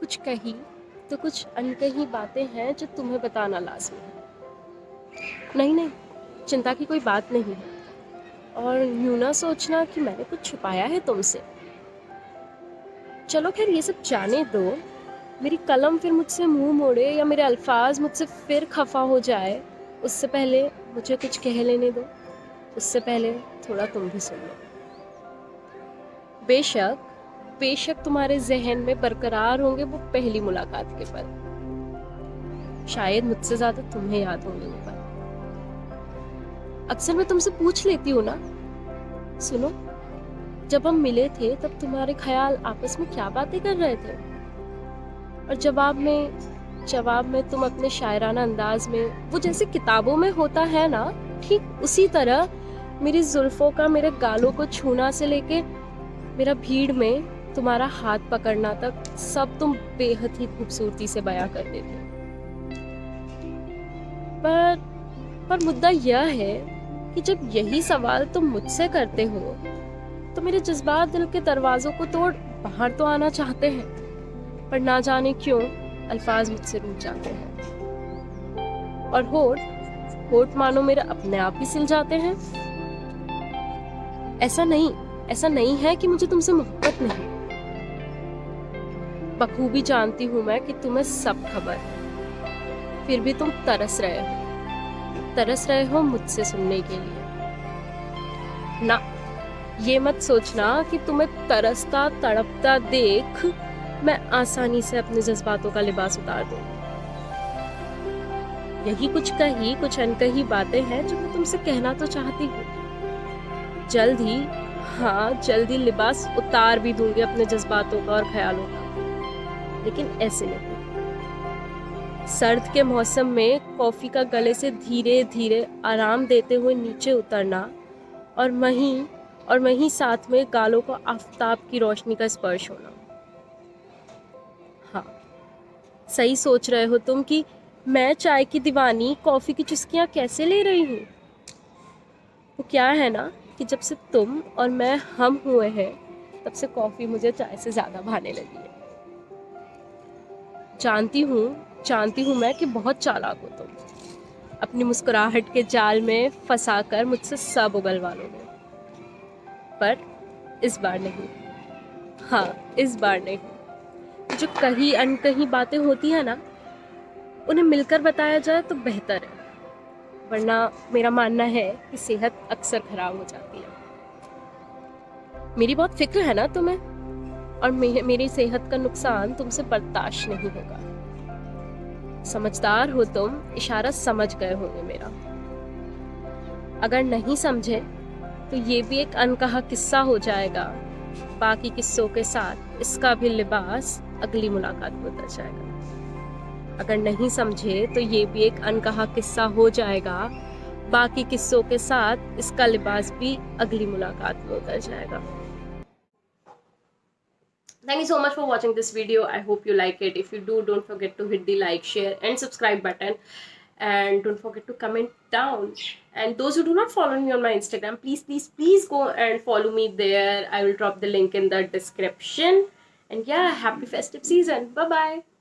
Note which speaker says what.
Speaker 1: कुछ कही तो कुछ अनकही बातें हैं जो तुम्हें बताना लाज़मी है। नहीं नहीं, चिंता की कोई बात नहीं है। और यूँ ना सोचना कि मैंने कुछ छुपाया है तुमसे। चलो खैर ये सब जाने दो। मेरी कलम फिर मुझसे मुंह मोड़े या मेरे अल्फाज मुझसे फिर खफा हो जाए, उससे पहले मुझे कुछ कह लेने दो। उससे पहले थोड़ा तुम भी सुन लो। बेशक बेशक तुम्हारे जहन में बरकरार होंगे वो पहली मुलाकात के पल। शायद मुझसे ज्यादा तुम्हें याद होंगे वो पल। अक्सर मैं तुमसे पूछ लेती हूँ ना, सुनो, जब हम मिले थे तब तुम्हारे ख्याल आपस में क्या बातें कर रहे थे? और जवाब में तुम अपने शायराना अंदाज में, वो जैसे किताबों में होता है ना, ठीक उसी तरह मेरी जुल्फों का मेरे गालों को छूना से लेके मेरा भीड़ में तुम्हारा हाथ पकड़ना तक सब तुम बेहद ही खूबसूरती से बयां कर देते। पर मुद्दा यह है कि जब यही सवाल तुम मुझसे करते हो तो मेरे जज्बात दिल के दरवाजों को तोड़ बाहर तो आना चाहते हैं, पर ना जाने क्यों अल्फाज मुझसे रूठ जाते हैं और होठ मानो मेरे अपने आप ही सिल जाते हैं। ऐसा नहीं है कि मुझे तुमसे मोहब्बत नहीं। बखूबी जानती हूं मैं कि तुम्हें सब खबर है, फिर भी तुम तरस रहे हो मुझसे सुनने के लिए। ना, ये मत सोचना कि तुम्हें तरसता तड़पता देख मैं आसानी से अपने जज्बातों का लिबास उतार दूं। यही कुछ अनकही बातें हैं जो मैं तुमसे कहना तो चाहती हूँ। जल्द ही लिबास उतार भी दूंगी अपने जज्बातों का और ख्यालों का, लेकिन ऐसे नहीं। सर्द के मौसम में कॉफी का गले से धीरे धीरे आराम देते हुए नीचे उतरना और वहीं साथ में गालों को आफताब की रोशनी का स्पर्श होना। हाँ, सही सोच रहे हो तुम कि मैं चाय की दीवानी कॉफी की चुस्कियां कैसे ले रही हूँ। वो क्या है ना कि जब से तुम और मैं हम हुए हैं तब से कॉफी मुझे चाय से ज्यादा भाने लगी है। जानती हूँ मैं कि बहुत चालाक हो तुम। अपनी मुस्कुराहट के जाल में फंसाकर मुझसे सब उगलवा लोगे, पर इस बार नहीं। हाँ, इस बार नहीं। जो कहीं अनकही बातें होती है ना, उन्हें मिलकर बताया जाए तो बेहतर है, वरना मेरा मानना है कि सेहत अक्सर खराब हो जाती है। मेरी बहुत फिक्र है ना तुम्हें, और मेरी सेहत का नुकसान तुमसे बर्दाश्त नहीं होगा। समझदार हो तुम, इशारा समझ गए होंगे मेरा। अगर नहीं समझे तो ये भी एक अनकहा किस्सा हो जाएगा। बाकी किस्सों के साथ इसका भी लिबास अगली मुलाकात में उतर जाएगा। अगर नहीं समझे तो ये भी एक अनकहा किस्सा हो जाएगा। बाकी किस्सों के साथ इसका लिबास भी अगली मुलाकात में उतर जाएगा। Thank you so much for watching this video. I hope you like it. If you do, don't forget to hit the like, share and subscribe button. And don't forget to comment down. And those who do not follow me on my Instagram, please go and follow me there. I will drop the link in the description. And yeah, happy festive season. Bye bye.